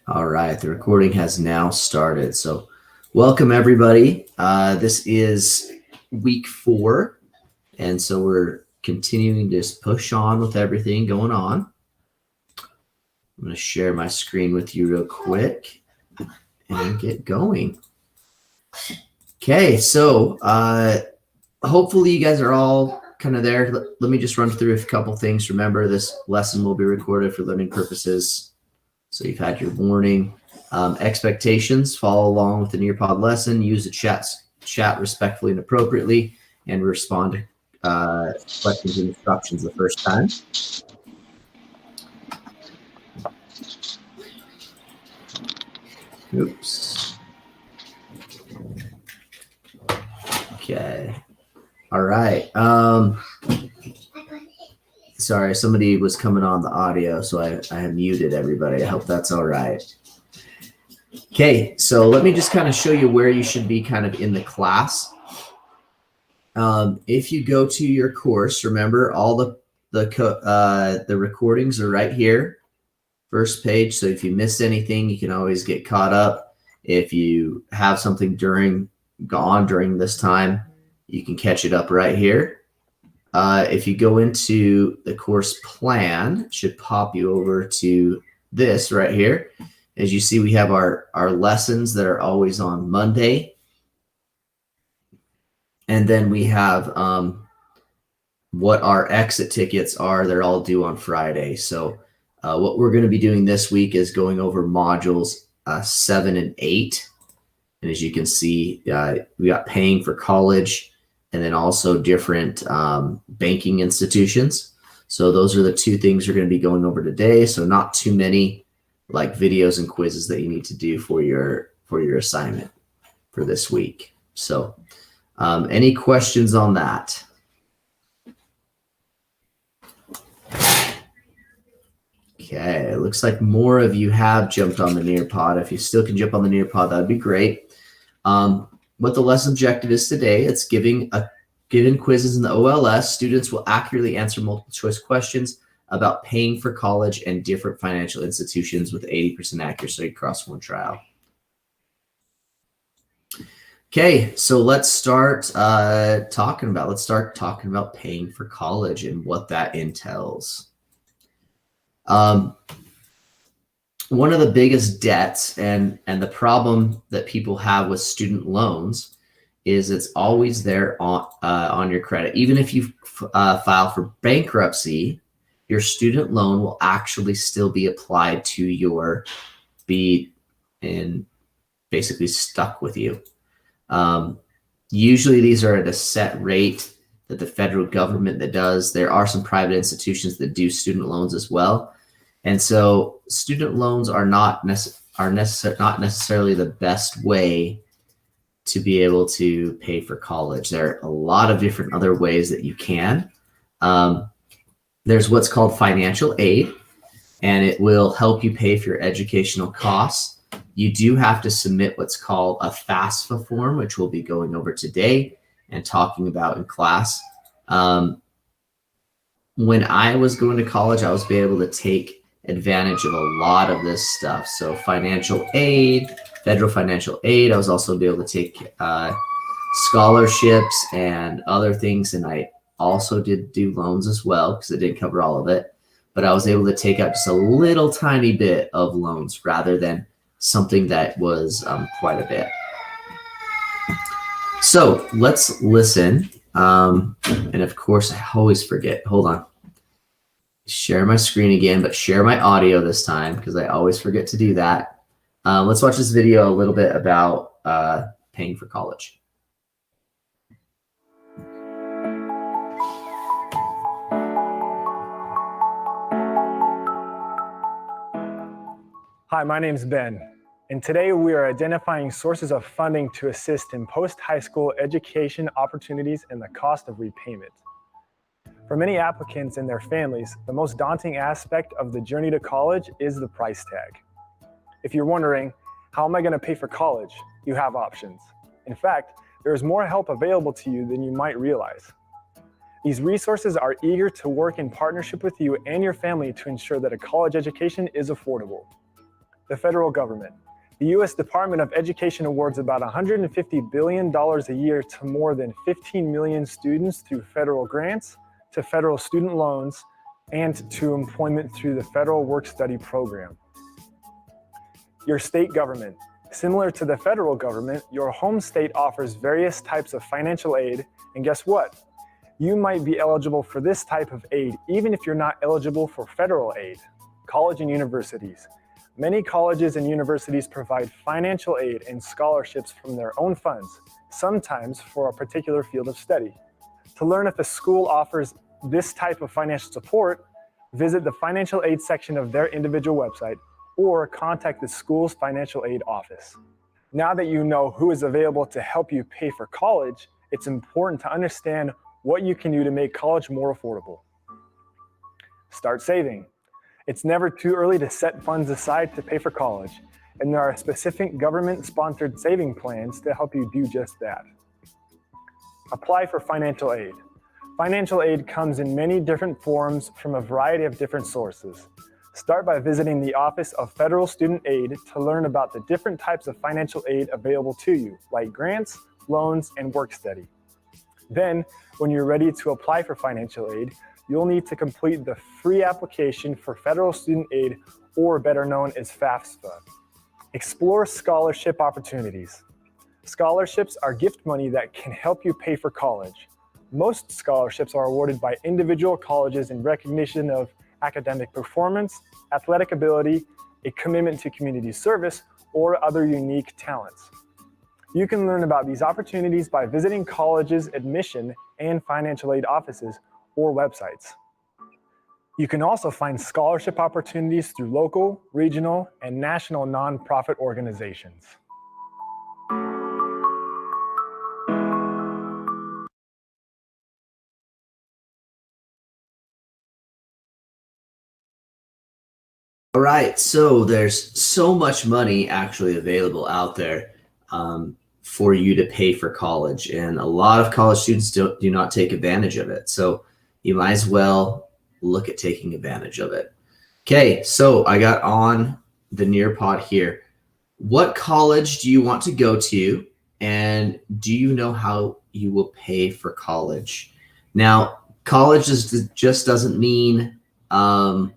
All right, the recording has now started. So welcome everybody. This is week 4. And so we're continuing to just push on with everything going on. I'm going to share my screen with you real quick and get going. Okay, so hopefully you guys are all kind of there. Let me just run through a couple things. Remember, this lesson will be recorded for learning purposes. So you've had your warning. Expectations: follow along with the Nearpod lesson, use the chat respectfully and appropriately, and respond to questions and instructions the first time. Oops. Okay. All right. Sorry, somebody was coming on the audio, so I have muted everybody. I hope that's all right. Okay, so let me just kind of show you where you should be kind of in the class. If you go to your course, remember all the recordings are right here, first page. So if you missed anything, you can always get caught up. If you have something gone during this time, you can catch it up right here. If you go into the course plan, it should pop you over to this right here. As you see, we have our lessons that are always on Monday. And then we have what our exit tickets are. They're all due on Friday. So what we're going to be doing this week is going over modules 7 and 8. And as you can see, we got paying for college and then also different banking institutions. So those are the 2 things we're going to be going over today. So not too many like videos and quizzes that you need to do for your assignment for this week. So any questions on that? Okay, it looks like more of you have jumped on the Nearpod. If you still can jump on the Nearpod, that'd be great. What the lesson objective is today, it's given quizzes in the OLS. Students will accurately answer multiple choice questions about paying for college and different financial institutions with 80% accuracy across one trial. Okay, so let's start talking about paying for college and what that entails. One of the biggest debts and the problem that people have with student loans is it's always there on your credit. Even if you file for bankruptcy, your student loan will actually still be applied to and basically stuck with you. Usually these are at a set rate that the federal government that does. There are some private institutions that do student loans as well. And so student loans are not necessarily the best way to be able to pay for college. There are a lot of different other ways that you can. There's what's called financial aid, and it will help you pay for your educational costs. You do have to submit what's called a FAFSA form, which we'll be going over today and talking about in class. When I was going to college, I was able to take advantage of a lot of this stuff. So financial aid, federal financial aid. I was also able to take scholarships and other things. And I also did do loans as well because it didn't cover all of it. But I was able to take out just a little tiny bit of loans rather than something that was quite a bit. So let's listen. And of course, I always forget. Hold on. Share my screen again, but share my audio this time because I always forget to do that. Let's watch this video a little bit about paying for college. Hi, my name is Ben, and today we are identifying sources of funding to assist in post-high school education opportunities and the cost of repayment. For many applicants and their families, the most daunting aspect of the journey to college is the price tag. If you're wondering, how am I going to pay for college? You have options. In fact, there is more help available to you than you might realize. These resources are eager to work in partnership with you and your family to ensure that a college education is affordable. The federal government. The U.S. Department of Education awards about $150 billion a year to more than 15 million students through federal grants, to federal student loans, and to employment through the Federal Work-Study Program. Your state government. Similar to the federal government, your home state offers various types of financial aid, and guess what? You might be eligible for this type of aid even if you're not eligible for federal aid. College and universities. Many colleges and universities provide financial aid and scholarships from their own funds, sometimes for a particular field of study. To learn if a school offers this type of financial support, visit the financial aid section of their individual website or contact the school's financial aid office. Now that you know who is available to help you pay for college, it's important to understand what you can do to make college more affordable. Start saving. It's never too early to set funds aside to pay for college, and there are specific government-sponsored saving plans to help you do just that. Apply for financial aid. Financial aid comes in many different forms from a variety of different sources. Start by visiting the Office of Federal Student Aid to learn about the different types of financial aid available to you, like grants, loans, and work study. Then, when you're ready to apply for financial aid, you'll need to complete the free application for federal student aid, or better known as Fafsa. Explore scholarship opportunities. Scholarships are gift money that can help you pay for college. Most scholarships are awarded by individual colleges in recognition of academic performance, athletic ability, a commitment to community service, or other unique talents. You can learn about these opportunities by visiting colleges' admission and financial aid offices or websites. You can also find scholarship opportunities through local, regional, and national nonprofit organizations. All right, so there's so much money actually available out there for you to pay for college, and a lot of college students do not take advantage of it. So you might as well look at taking advantage of it. Okay, so I got on the Nearpod here. What college do you want to go to, and do you know how you will pay for college? Now, college just doesn't mean a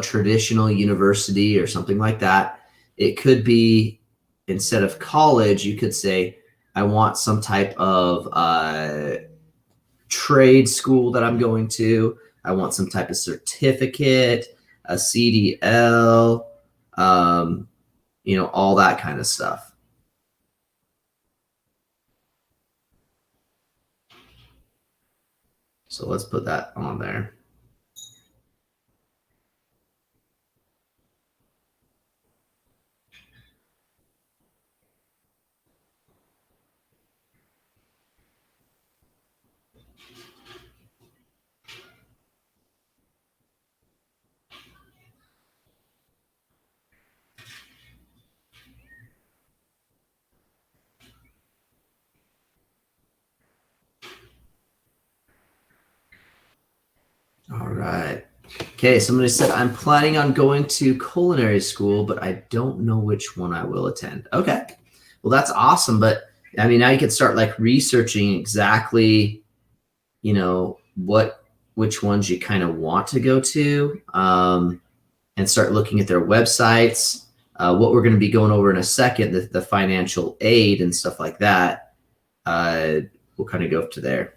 traditional university or something like that. It could be, instead of college, you could say, I want some type of trade school that I'm going to. I want some type of certificate, a CDL, all that kind of stuff. So let's put that on there. All right. Okay, somebody said, I'm planning on going to culinary school, but I don't know which one I will attend. Okay, well, that's awesome. But I mean, now you can start like researching exactly, which ones you kind of want to go to, and start looking at their websites. What we're going to be going over in a second, the financial aid and stuff like that, we'll kind of go up to there.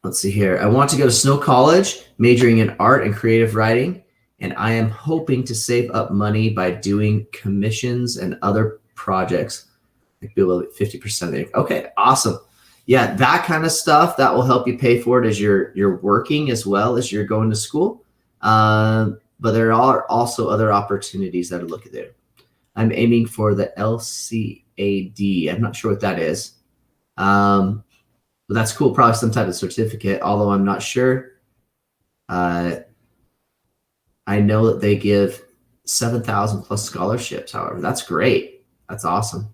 Let's see here. I want to go to Snow College, majoring in art and creative writing, and I am hoping to save up money by doing commissions and other projects, like below 50%. Okay, awesome. Yeah, that kind of stuff, that will help you pay for it as you're working as well as you're going to school. But there are also other opportunities that are looked there. I'm aiming for the LCAD. I'm not sure what that is. But that's cool, probably some type of certificate, although I'm not sure. I know that they give 7,000 plus scholarships, however. That's great. That's awesome.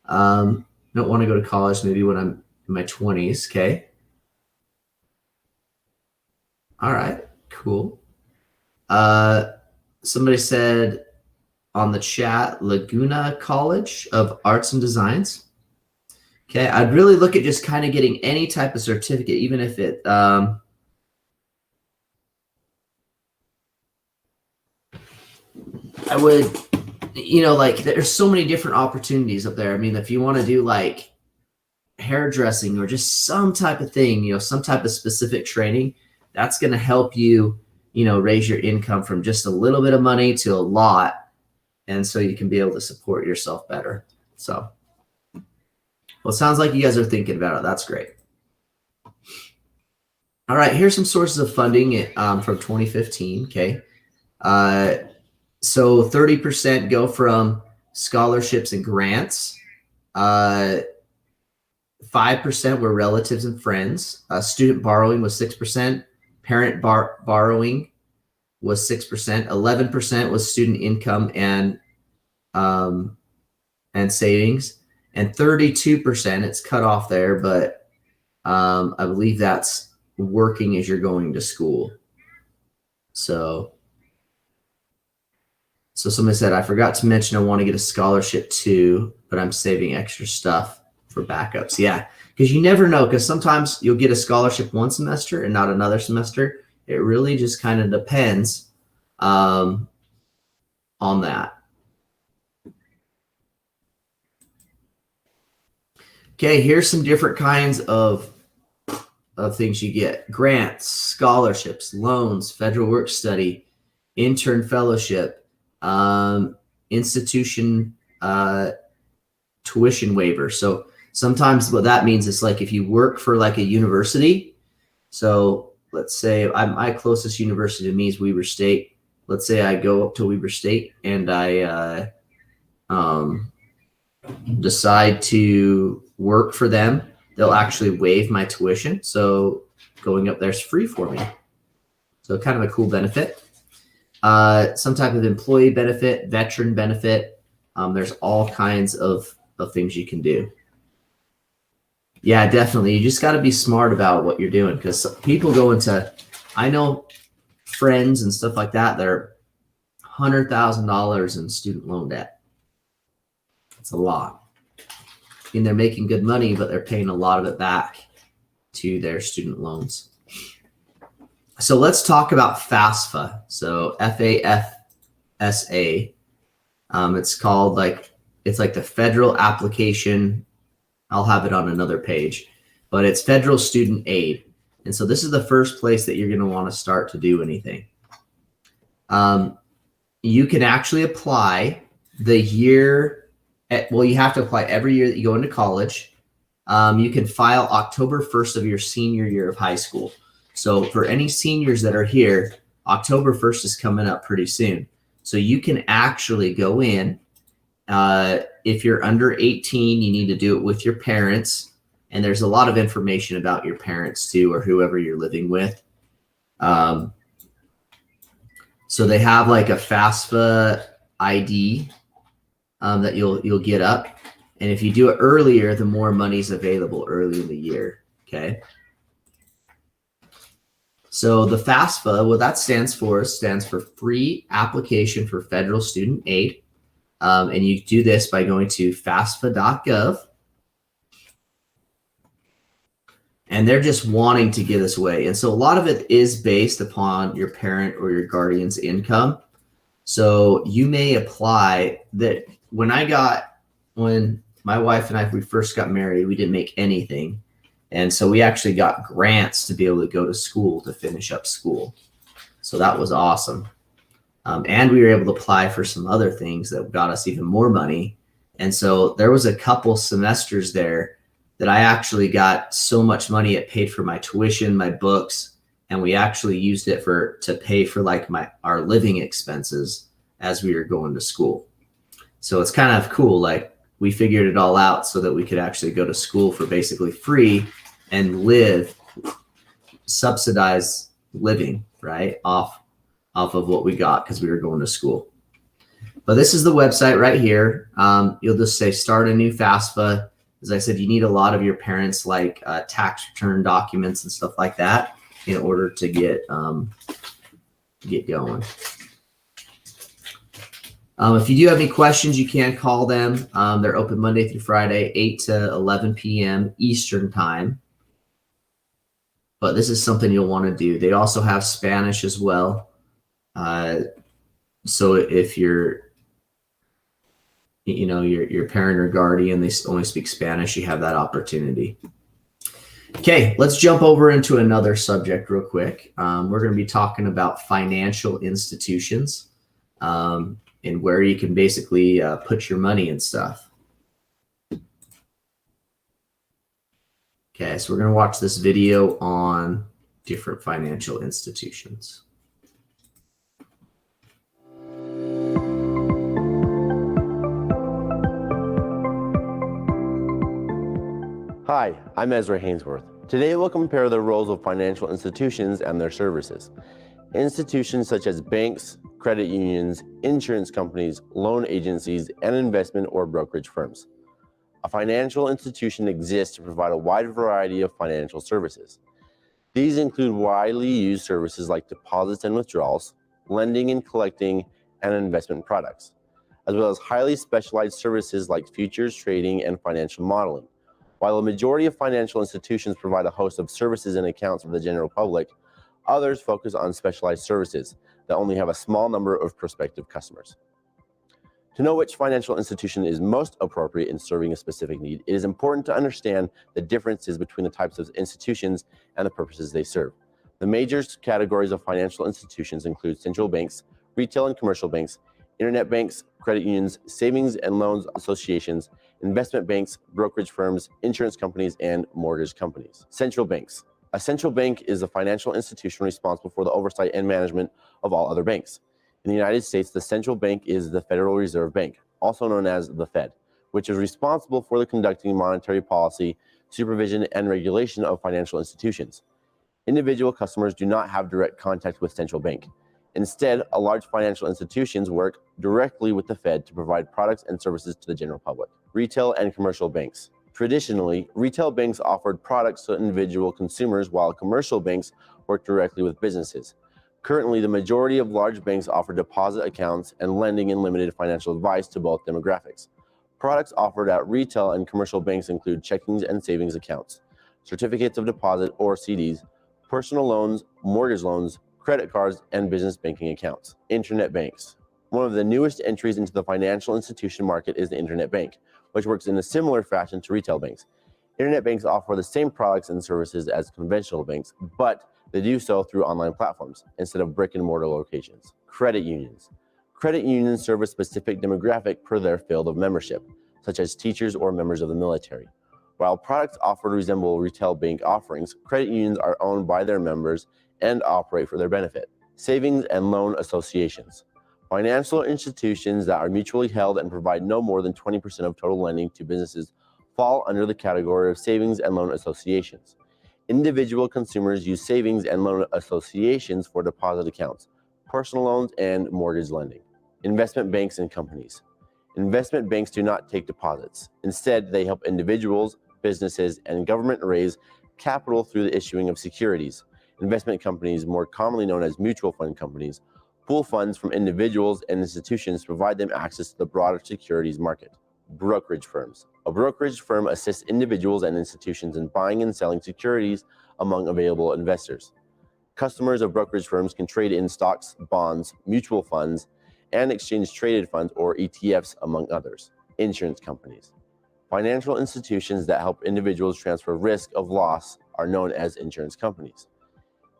Don't want to go to college maybe when I'm in my 20s. Okay. All right, cool. Somebody said on the chat, Laguna College of Arts and Designs. Okay, I'd really look at just kind of getting any type of certificate, even if it, I would, like there's so many different opportunities up there. I mean, if you want to do like hairdressing or just some type of thing, some type of specific training, that's going to help you, raise your income from just a little bit of money to a lot. And so you can be able to support yourself better. So, well, it sounds like you guys are thinking about it. That's great. All right, here's some sources of funding from 2015. Okay. So 30% go from scholarships and grants. 5% were relatives and friends. Student borrowing was 6%. Parent borrowing was 6%. 11% was student income and savings. And 32%, it's cut off there, but I believe that's working as you're going to school. So somebody said, I forgot to mention I want to get a scholarship too, but I'm saving extra stuff for backups. Yeah, because you never know, because sometimes you'll get a scholarship one semester and not another semester. It really just kind of depends on that. Okay, here's some different kinds of things you get. Grants, scholarships, loans, federal work study, intern fellowship, institution tuition waiver. So sometimes what that means is like if you work for like a university, so let's say my closest university to me is Weber State. Let's say I go up to Weber State and I decide to work for them, they'll actually waive my tuition. So going up there is free for me. So kind of a cool benefit. Some type of employee benefit, veteran benefit. There's all kinds of things you can do. Yeah, definitely. You just got to be smart about what you're doing, because people go into, I know friends and stuff like that, they're $100,000 in student loan debt. It's a lot. And they're making good money, but they're paying a lot of it back to their student loans. So let's talk about FAFSA. So FAFSA. It's called it's like the federal application. I'll have it on another page, but it's federal student aid. And so this is the first place that you're going to want to start to do anything. You can actually apply the year. Well, you have to apply every year that you go into college. You can file October 1st of your senior year of high school. So for any seniors that are here, October 1st is coming up pretty soon. So you can actually go in. If you're under 18, you need to do it with your parents. And there's a lot of information about your parents too, or whoever you're living with. So they have like a FAFSA ID that you'll get up. And if you do it earlier, the more money's available early in the year. Okay. So the FAFSA, what that stands for Free Application for Federal Student Aid. And you do this by going to FAFSA.gov. And they're just wanting to give this away. And so a lot of it is based upon your parent or your guardian's income. So you may apply that. When my wife and we first got married, we didn't make anything. And so we actually got grants to be able to go to school, to finish up school. So that was awesome. And we were able to apply for some other things that got us even more money. And so there was a couple semesters there that I actually got so much money, it paid for my tuition, my books, and we actually used it to pay for like our living expenses as we were going to school. So it's kind of cool. Like we figured it all out so that we could actually go to school for basically free and live, subsidized living, right? Off of what we got because we were going to school. But this is the website right here. You'll just say start a new FAFSA. as I said, you need a lot of your parents' like tax return documents and stuff like that in order to get going. If you do have any questions, you can call them. They're open Monday through Friday, 8 to 11 p.m. Eastern time. But this is something you'll want to do. They also have Spanish as well. So if you're, your parent or guardian, they only speak Spanish, you have that opportunity. Okay, let's jump over into another subject real quick. We're going to be talking about financial institutions and where you can basically put your money and stuff. Okay, so we're going to watch this video on different financial institutions. Hi, I'm Ezra Hainsworth. Today we'll compare the roles of financial institutions and their services. Institutions such as banks, credit unions, insurance companies, loan agencies, and investment or brokerage firms. A financial institution exists to provide a wide variety of financial services. These include widely used services like deposits and withdrawals, lending and collecting, and investment products, as well as highly specialized services like futures trading and financial modeling. While a majority of financial institutions provide a host of services and accounts for the general public, others focus on specialized services that only have a small number of prospective customers. To know which financial institution is most appropriate in serving a specific need, it is important to understand the differences between the types of institutions and the purposes they serve. The major categories of financial institutions include central banks, retail and commercial banks, internet banks, credit unions, savings and loans associations, investment banks, brokerage firms, insurance companies, and mortgage companies. Central banks. A central bank is a financial institution responsible for the oversight and management of all other banks. In the United States, the central bank is the Federal Reserve Bank, also known as the Fed, which is responsible for the conducting monetary policy, supervision, and regulation of financial institutions. Individual customers do not have direct contact with central bank. Instead, large financial institutions work directly with the Fed to provide products and services to the general public. Retail and commercial banks. Traditionally, retail banks offered products to individual consumers, while commercial banks work directly with businesses. Currently, the majority of large banks offer deposit accounts and lending and limited financial advice to both demographics. Products offered at retail and commercial banks include checkings and savings accounts, certificates of deposit or CDs, personal loans, mortgage loans, credit cards, and business banking accounts. Internet banks. One of the newest entries into the financial institution market is the internet bank, which works in a similar fashion to retail banks. Internet banks offer the same products and services as conventional banks, but they do so through online platforms instead of brick and mortar locations. Credit unions. Credit unions serve a specific demographic per their field of membership, such as teachers or members of the military. While products offered resemble retail bank offerings, credit unions are owned by their members and operate for their benefit. Savings and loan associations. Financial institutions that are mutually held and provide no more than 20% of total lending to businesses fall under the category of savings and loan associations. Individual consumers use savings and loan associations for deposit accounts, personal loans, and mortgage lending. Investment banks and companies. Investment banks do not take deposits. Instead, they help individuals, businesses, and government raise capital through the issuing of securities. Investment companies, more commonly known as mutual fund companies, pool funds from individuals and institutions to provide them access to the broader securities market. Brokerage firms. A brokerage firm assists individuals and institutions in buying and selling securities among available investors. Customers of brokerage firms can trade in stocks, bonds, mutual funds, and exchange traded funds or ETFs, among others. Insurance companies. Financial institutions that help individuals transfer risk of loss are known as insurance companies.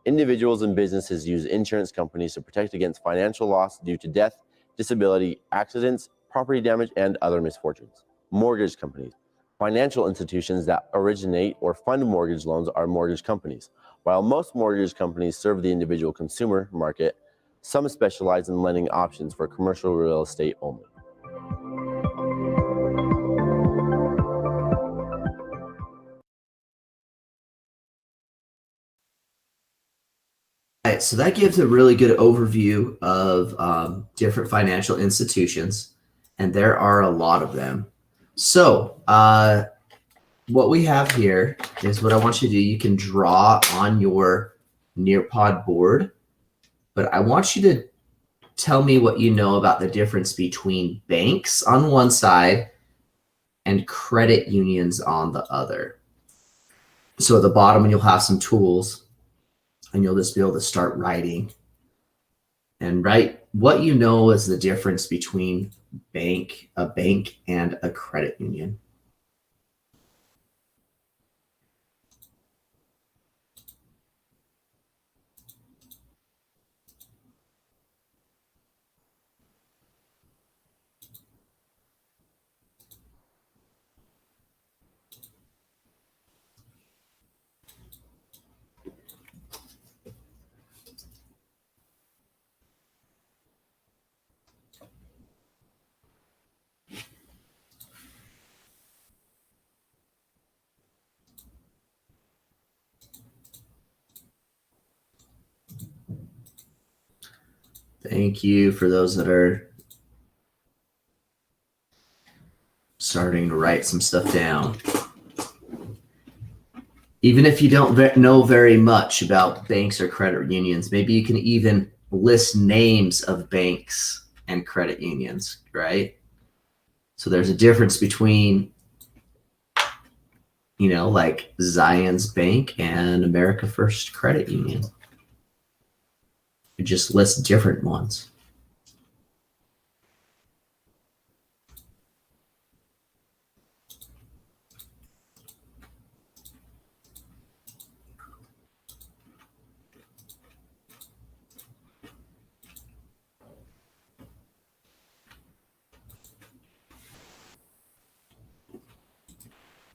Individuals and businesses use insurance companies to protect against financial loss due to death, disability, accidents, property damage, and other misfortunes. Mortgage companies. Financial institutions that originate or fund mortgage loans are mortgage companies. While most mortgage companies serve the individual consumer market, some specialize in lending options for commercial real estate only. All right, so that gives a really good overview of different financial institutions, and there are a lot of them. So what we have here is what I want you to do. You can draw on your Nearpod board, but I want you to tell me what you know about the difference between banks on one side and credit unions on the other. So at the bottom, you'll have some tools, and you'll just be able to start writing and write what you know is the difference between a bank and a credit union. Thank you for those that are starting to write some stuff down. Even if you don't know very much about banks or credit unions, maybe you can even list names of banks and credit unions, right? So there's a difference between, like Zions Bank and America First Credit Union. You just list different ones.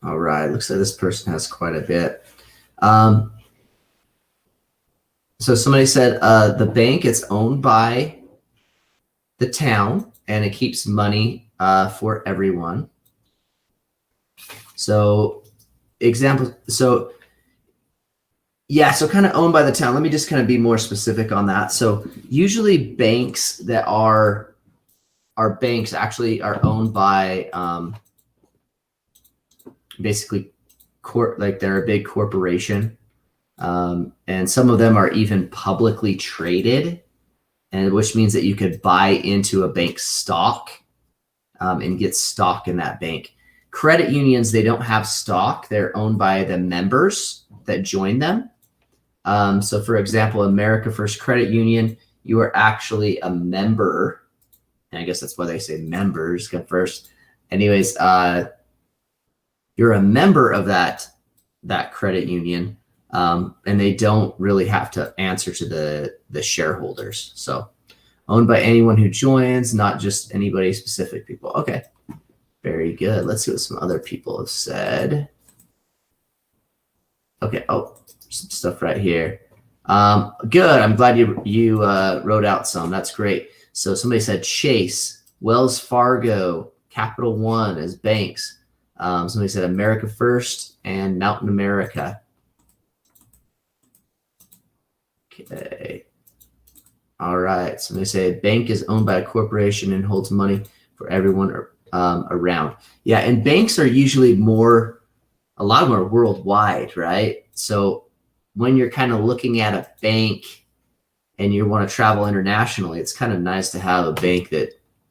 All right, looks like this person has quite a bit. So somebody said the bank is owned by the town and it keeps money for everyone. So example, so kind of owned by the town. Let me just kind of be more specific on that. So usually banks that are banks actually are owned by basically like they're a big corporation. And some of them are even publicly traded, and which means that you could buy into a bank stock and get stock in that bank. Credit unions, they don't have stock. They're owned by the members that join them. So for example, America First Credit Union, you are actually a member. And I guess that's why they say members come first. Anyways, you're a member of that credit union. And they don't really have to answer to the shareholders. So owned by anyone who joins, not just anybody specific people. Okay, very good. Let's see what some other people have said. Okay, some stuff right here. Good, I'm glad you wrote out some. That's great. So somebody said Chase, Wells Fargo, Capital One as banks. Somebody said America First and Mountain America. Okay. All right. So they say a bank is owned by a corporation and holds money for everyone around. Yeah, and banks are usually a lot of them are worldwide, right? So when you're kind of looking at a bank and you want to travel internationally, it's kind of nice to have a bank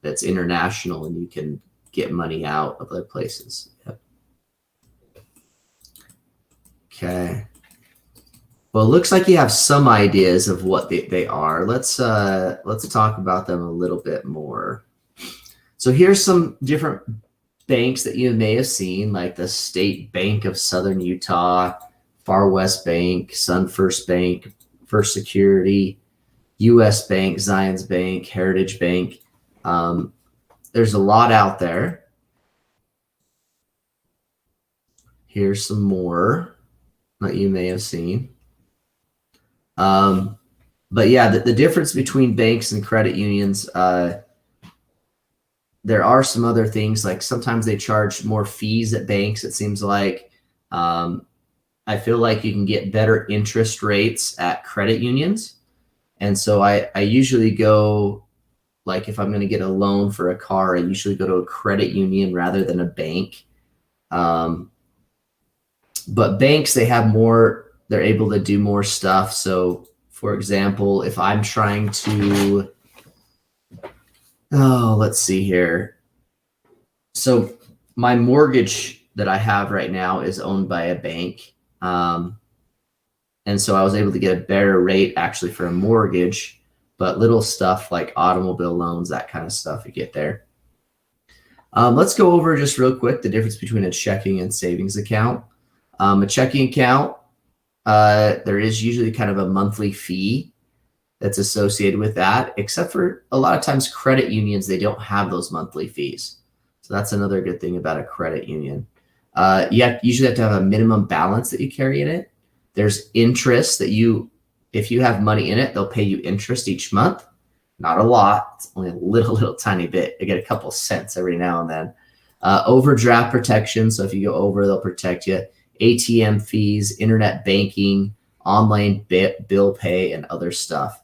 that's international and you can get money out of other places. Yep. Okay. Well, it looks like you have some ideas of what they are. Let's talk about them a little bit more. So here's some different banks that you may have seen, like the State Bank of Southern Utah, Far West Bank, SunFirst Bank, First Security, U.S. Bank, Zions Bank, Heritage Bank. There's a lot out there. Here's some more that you may have seen. But yeah, the difference between banks and credit unions, there are some other things, like sometimes they charge more fees at banks, it seems like. I feel like you can get better interest rates at credit unions. And so I usually go, like if I'm going to get a loan for a car, I usually go to a credit union rather than a bank. But banks, they have more, they're able to do more stuff. So for example, if I'm trying to, let's see here. So my mortgage that I have right now is owned by a bank. And so I was able to get a better rate actually for a mortgage, but little stuff like automobile loans, that kind of stuff you get there. Let's go over just real quick the difference between a checking and savings account. A checking account, there is usually kind of a monthly fee that's associated with that, except for a lot of times credit unions, they don't have those monthly fees. So that's another good thing about a credit union. You usually have to have a minimum balance that you carry in it. There's interest that if you have money in it, they'll pay you interest each month. Not a lot. It's only a little tiny bit. You get a couple cents every now and then. Overdraft protection. So if you go over, they'll protect you. ATM fees, internet banking, online bill pay, and other stuff.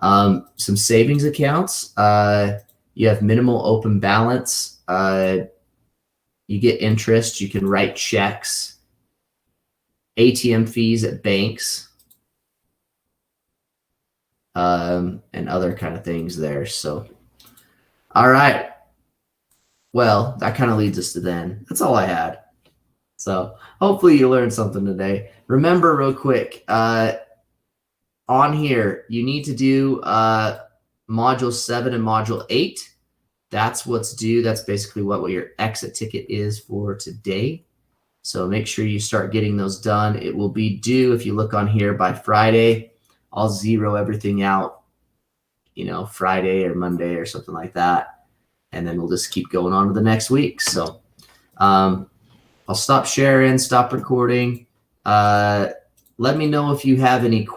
Some savings accounts. You have minimal open balance. You get interest. You can write checks. ATM fees at banks. And other kind of things there. So, all right. Well, that kind of leads us to then. That's all I had. So hopefully you learned something today. Remember real quick, on here, you need to do module 7 and module 8. That's what's due. That's basically what your exit ticket is for today. So make sure you start getting those done. It will be due, if you look on here, by Friday. I'll zero everything out, Friday or Monday or something like that. And then we'll just keep going on to the next week. So I'll stop sharing, stop recording. Let me know if you have any